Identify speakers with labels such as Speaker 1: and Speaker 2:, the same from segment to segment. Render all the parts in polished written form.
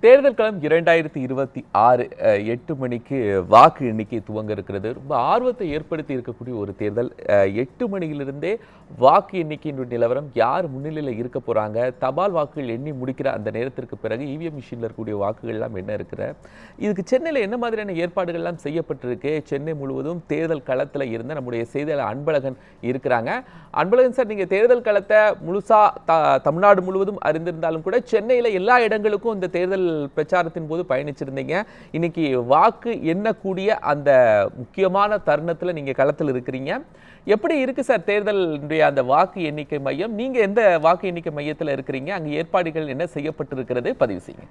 Speaker 1: தேர்தல் களம் 2026 8 மணிக்கு வாக்கு எண்ணிக்கை துவங்க இருக்கிறது. ரொம்ப ஆர்வத்தை ஏற்படுத்தி இருக்கக்கூடிய ஒரு தேர்தல். 8 மணியிலிருந்தே வாக்கு எண்ணிக்கையின் நிலவரம், யார் முன்னிலையில் இருக்க போறாங்க, தபால் வாக்குகள் எண்ணி முடிக்கிற அந்த நேரத்திற்கு பிறகு இவிஎம் மிஷினில் இருக்கக்கூடிய வாக்குகள் எல்லாம் என்ன இருக்கிற, இதுக்கு சென்னையில் என்ன மாதிரியான ஏற்பாடுகள் எல்லாம் செய்யப்பட்டிருக்கு. சென்னை முழுவதும் தேர்தல் களத்தில் இருந்த நம்முடைய செய்தியாளர் அன்பழகன் இருக்கிறாங்க. அன்பழகன் சார், நீங்க தேர்தல் களத்தை முழுசா தமிழ்நாடு முழுவதும் அறிந்திருந்தாலும் கூட சென்னையில் எல்லா இடங்களுக்கும் இந்த தேர்தல் பிரச்சாரத்தின் போது பயணிச்சிருந்தீங்க. இன்னைக்கு வாக்கு எண்ணக்கூடிய அந்த முக்கியமான தருணத்துல நீங்க களத்தில் இருக்கிறீங்க. எப்படி இருக்கு சார் தேர்தலுடைய அந்த வாக்கு எண்ணிக்கை மையம்? நீங்க எந்த வாக்கு எண்ணிக்கை மையத்துல இருக்கிறீங்க? அங்க ஏற்பாடுகள் என்ன செய்யப்பட்டிருக்கிறது? பதிவு செய்யுங்க.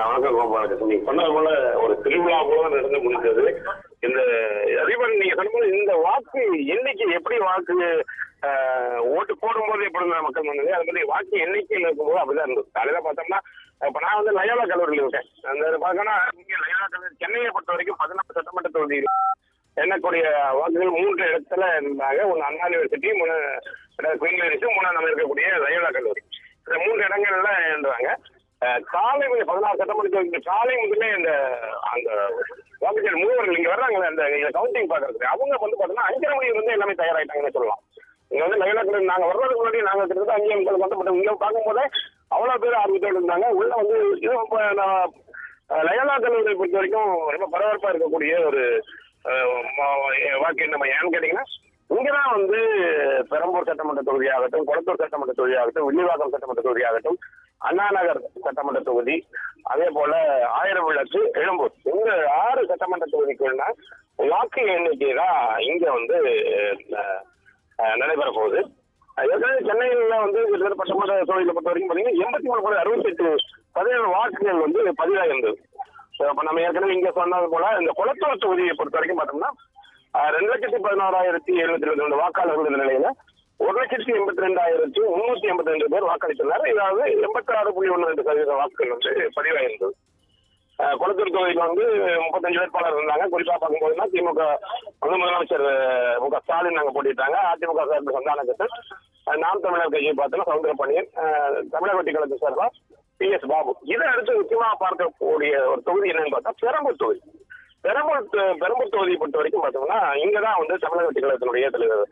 Speaker 2: வணக்கம் கோபாலகிருஷ்ணன். நீங்க சொன்னது போல ஒரு திருவிழா போல நடந்து முடிந்தது. இந்த அறிவன் நீங்க சொன்ன இந்த வாக்கு எண்ணிக்கை எப்படி வாக்கு ஓட்டு போடும்போது எப்படி இருந்த மக்கள் வந்தது, அது மாதிரி வாக்கு எண்ணிக்கையில் இருக்கும்போது அப்படிதான் இருந்தது. காலையில பார்த்தோம்னா இப்ப நான் வந்து லயோலா கல்லூரியில் இருக்கேன். அந்த பார்த்தோம்னா இங்கே லயோலா கல்லூரி சென்னையை பொறுத்த வரைக்கும் 14 சட்டமன்ற தொகுதியில் எண்ணக்கூடிய வாக்குகள் 3 இடத்துல இருந்தாங்க. ஒன்று அண்ணா யூனிவர்சிட்டி, குயின் யூனிவர்சிட்டி, 3 நம்ம இருக்கக்கூடிய லயோலா கல்லூரி. இந்த 3 இடங்கள்ல இருந்தாங்க. காலை 16 சட்டமன்ற தொகுதிக்கு காலை முதலே அந்த வாக்குகள் மூவர்கள் இங்க வர்றாங்க அந்த கவுண்டிங் பாக்குறதுக்கு. அவங்க வந்து பாத்தீங்கன்னா 5:30 மணி வந்து எல்லாமே தயாராயிட்டாங்கன்னு சொல்லலாம். இங்க வந்து லயோலா கல்லூரி நாங்க வர்றதுக்கு முன்னாடி நாங்க கிட்டத்தட்ட 5:30 வந்து இங்க பார்க்கும்போதே அவ்வளவு பேர் ஆர்வத்தோடு இருந்தாங்க. உள்ள வந்து லயோலா கல்லூரியை பொறுத்த வரைக்கும் ரொம்ப பரபரப்பா இருக்கக்கூடிய ஒரு வாக்கு நம்ம ஏன்னு கேட்டீங்கன்னா, இங்கதான் வந்து பெரம்பூர் சட்டமன்ற தொகுதியாகட்டும், கொளத்தூர் சட்டமன்ற தொகுதியாகட்டும், வில்லிவாக்கம் சட்டமன்ற தொகுதியாகட்டும், அண்ணா நகர் சட்டமன்ற தொகுதி, அதே போல ஆயிரம் விளக்கு, எழும்பூர், இந்த 6 சட்டமன்ற தொகுதிக்குள்ள வாக்கு எண்ணிக்கை தான் இங்க வந்து நடைபெற போகுது. ஏற்கனவே சென்னையில வந்து சட்டமன்ற தொகுதியை பொறுத்த வரைக்கும் பாத்தீங்கன்னா 83.68% வாக்குகள் வந்து பதிவாக இருந்தது. இப்ப நம்ம ஏற்கனவே இங்க சொன்னது போல இந்த கொளத்தூர் தொகுதியை பொறுத்த வரைக்கும் பார்த்தோம்னா 2,16,722 வாக்காளர்கள் நிலையில 1,82,382 பேர் வாக்களித்துள்ளார். இதாவது 86.12% வாக்குகள் வந்து பதிவாயிருந்தது. கொளத்தூர் தொகுதியில் வந்து 35 வேட்பாளர் இருந்தாங்க. குறிப்பா பார்க்கும்போதுனா திமுக வந்து முதலமைச்சர் மு.க. ஸ்டாலின் நாங்க போட்டிட்டாங்க. அதிமுக சார்பில் சந்தானகத்தன், நாம் தமிழர் கட்சியை பார்த்தோம்னா சவுந்தரபாண்டியன், தமிழக வெற்றி கழகத்தின் சார்பா PS பாபு. இதை அடுத்து முக்கியமாக பார்க்கக்கூடிய ஒரு தொகுதி என்னன்னு பார்த்தா பெரம்பூர் தொகுதி. பெரம்பூர் தொகுதியை பொறுத்த வரைக்கும் பார்த்தோம்னா இங்கதான் வந்து தமிழக வெற்றி கழகத்தினுடைய தலைவர்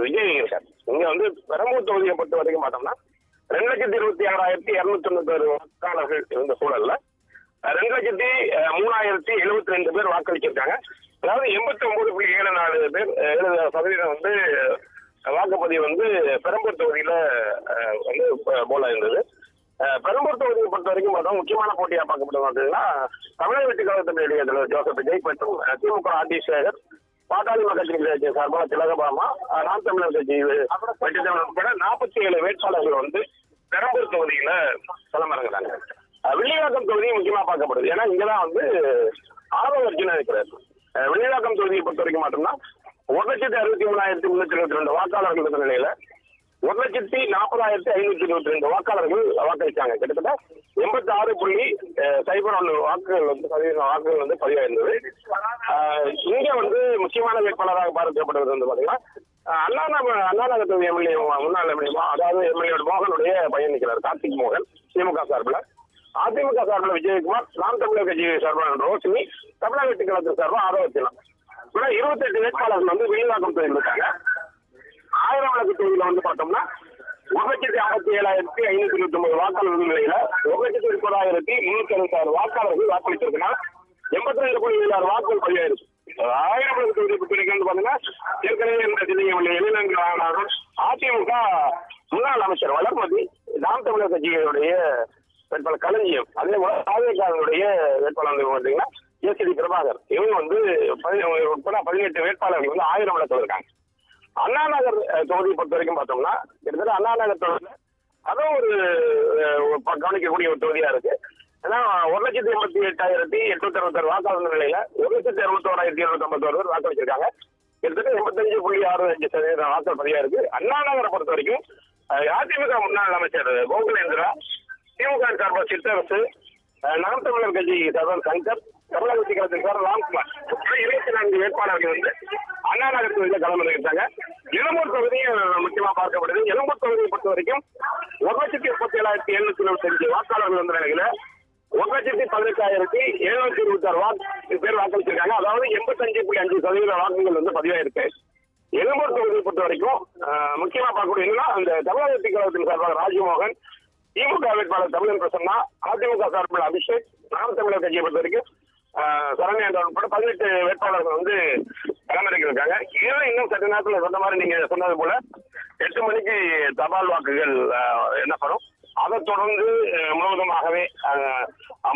Speaker 2: விஜய் இருக்கார். இங்க வந்து பெரம்பூர் தொகுதியை பொறுத்த வரைக்கும் பார்த்தோம்னா 2,26,291 வாக்காளர்கள் இருந்த சூழல்ல 2,03,072 பேர் வாக்களிச்சிருக்காங்க. அதாவது 89.74 பேர் 70% வந்து வாக்குப்பதிவு வந்து பெரம்பூர் தொகுதியில வந்து போல இருந்தது. பெரம்பூர் தொகுதியை பொறுத்த வரைக்கும் பார்த்தோம் முக்கியமான போட்டியா பார்க்கப்பட்டது அப்படின்னா தமிழக வெற்றி கழகத்தினுடைய தலைவர் ஜோசப் விஜய் மற்றும் திமுக ஆர்டி சேகர், பாட்டாளி மக்கள் கட்சி சார்பாக திலகபாமா, நாம் தமிழர் கட்சி உட்பட 47 வேட்பாளர்கள் வந்து பெரம்பூர் தொகுதியில களமிறங்குறாங்க. வில்லிவாக்கம் தொகுதி முக்கியமா பார்க்கப்படுது. ஏன்னா இங்கதான் வந்து ஆதவ அர்ஜுனா இருக்கிறார். வில்லிவாக்கம் தொகுதியை பொறுத்த வரைக்கும் பார்த்தோம்னா 1,63,322 வாக்காளர்கள் இருந்த நிலையில 1,40,522 வாக்காளர்கள் வாக்களித்தாங்க. கிட்டத்தட்ட 86.01 வாக்குகள் வந்து பதிவாயிருந்தது. இங்க வந்து முக்கியமான வேட்பாளராக பார்க்கப்பட்டது வந்து பாத்தீங்கன்னா அண்ணா நகர் தொகுதி எம்எல்ஏ, முன்னாள் எம்எல்ஏ, அதாவது எம்எல்ஏ மோகனுடைய பையன் நிற்கிறார், கார்த்திக் மோகன். திமுக சார்பில், அதிமுக சார்பில் விஜயகுமார், நாம் தமிழர் கட்சி சார்பில் ரோஷினி, தமிழக வெற்றி கழகத்தின் சார்பில் ஆரோக்கியம். 28 வேட்பாளர்கள் வந்து வில்லிவாக்கம் தொகுதியில் இருக்காங்க. ஆயிரம் விளக்கு தொகுதியில வந்து பார்த்தோம்னா 1,57,529 வாக்காளர்கள் நிலையில 1,30,366 வாக்காளர்கள் வாக்களித்திருக்கனால 82.76 வாக்குகள் பதிவாயிருக்கு. ஆயிரம் விளக்கு தொகுதியை பற்றி பாத்தீங்கன்னா ஏற்கனவே அதிமுக முன்னாள் அமைச்சர் வளர்மதி, நாம் தமிழர் கட்சிகளுடைய வேட்பாளர் களஞ்சியம், அதே போல தாவேக்காரனுடைய வேட்பாளர் பார்த்தீங்கன்னா ஏசிடி பிரபாகர், இவங்க வந்து 18 வேட்பாளர்கள் வந்து ஆயிரம் விளக்கு இருக்காங்க. அண்ணா நகர் தொகுதியை பொறுத்த வரைக்கும் பார்த்தோம்னா கிட்டத்தட்ட அண்ணா நகர் தொகுதியில அதுவும் ஒரு கவனிக்கக்கூடிய ஒரு தொகுதியா இருக்கு. ஏன்னா 1,88,866 வாக்காளர் நிலையில 1,61,251 பேர் வாக்களிச்சிருக்காங்க. கிட்டத்தட்ட 85.65% வாக்கள் பதிவா இருக்கு. அண்ணா நகரை பொறுத்த வரைக்கும் அதிமுக முன்னாள் அமைச்சர் கோகுலேந்திரா, திமுக சார்பாக சித்தரசு, நாம் தமிழர் கட்சி சார்பாக சங்கர், தமிழக வெற்றி கழகத்தின் சார்பாக ராம்குமார், 24 வேட்பாளர்கள் வந்து அண்ணா நகர் தொகுதியில களமிறங்கிட்டாங்க. எழும்பூர் தொகுதியும் முக்கியமா பார்க்கப்படுது. எழும்பூர் தொகுதியை பொறுத்த வரைக்கும் 1,37,725 வாக்காளர்கள் வந்த நிலையில 1,18,726 பேர் வாக்களிச்சிருக்காங்க. அதாவது 85.5% வாக்குகள் வந்து பதிவாயிருக்கு. எழும்பூர் தொகுதியை பொறுத்த வரைக்கும் முக்கியமா பார்க்கக்கூடிய என்னன்னா, அந்த தமிழக வெற்றி கழகத்தின் சார்பாக ராஜ்மோகன், திமுக வேட்பாளர் தமிழன் பிரசன்னா, அதிமுக சார்பில் அபிஷேக், நாம் தமிழர் கட்சியை பொறுத்த வரைக்கும் சரண்யா உட்பட 18 வேட்பாளர்கள் வந்து களமிறக்கியிருக்காங்க. இதுல இன்னும் சற்று நேரத்தில் சொன்ன மாதிரி நீங்க சொன்னது போல 8 மணிக்கு தபால் வாக்குகள் எண்ணப்படும். அதை தொடர்ந்து முழுவதுமாகவே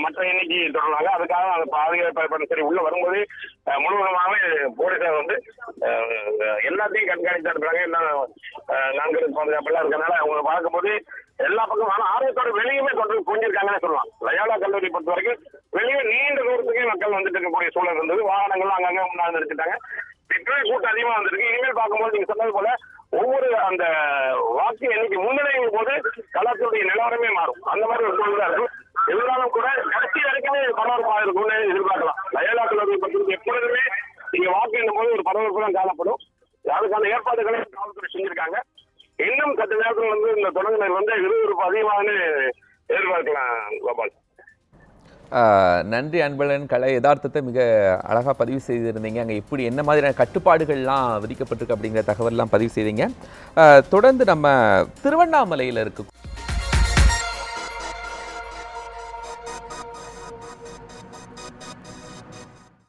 Speaker 2: மற்ற எண்ணிக்கை தொடர்றாங்க. அதுக்காக அந்த பாதுகாப்பு சரி உள்ள வரும்போது முழுவதுமாகவே போலீசார் வந்து எல்லாத்தையும் கண்காணித்து இருக்கிறாங்க. எல்லாம் 4 பாதுகாப்பெல்லாம் இருக்கனால அவங்க பார்க்கும்போது எல்லா பக்கமும் ஆனால் ஆர்வத்தோட வெளியுமே தொடர்ந்து புரிஞ்சிருக்காங்கன்னு சொல்லலாம். லயோலா கல்லூரி பொறுத்த வரைக்கும் வெளியே நீண்ட தூரத்துக்கே மக்கள் வந்துட்டு இருக்கக்கூடிய சூழல் இருந்தது. வாகனங்கள்லாம் அங்கங்க முன்னாடி நிறுத்திட்டாங்க. பெட்ரோல் கூட்டம் அதிகமா வந்திருக்கு. இனிமேல் பார்க்கும்போது நீங்க சொன்னது போல ஒவ்வொரு அந்த வாக்கு எண்ணிக்கை முன்னிலையும் போது களத்துடைய நிலவரமே மாறும். அந்த மாதிரி ஒரு சூழல் தான் இருக்கும். இருந்தாலும் கூட கடைசி வரைக்குமே பரபரப்பாக இருக்கும்னு எதிர்பார்க்கலாம். லயோலா கல்லூரி பற்றி எப்பொழுதுமே நீங்க வாக்கு எண்ணும் போது ஒரு பரபரப்பு தான் காணப்படும். அதுக்கான ஏற்பாடுகளை காவல்துறை செஞ்சிருக்காங்க. இன்னும் சற்று நேரத்தில் வந்து இந்த தொடங்கினர் வந்து விறுவிறுப்பு அதிகமானு எதிர்பார்க்கலாம். கோபால்,
Speaker 1: நன்றி அன்பழகன். கலை யதார்த்தத்தை மிக அழகாக பதிவு செய்திருந்தீங்க. அங்கே எப்படி என்ன மாதிரியான கட்டுப்பாடுகள்லாம் விதிக்கப்பட்டிருக்கு அப்படிங்கிற தகவல்லாம் பதிவு செய்தீங்க. தொடர்ந்து நம்ம திருவண்ணாமலையில் இருக்கு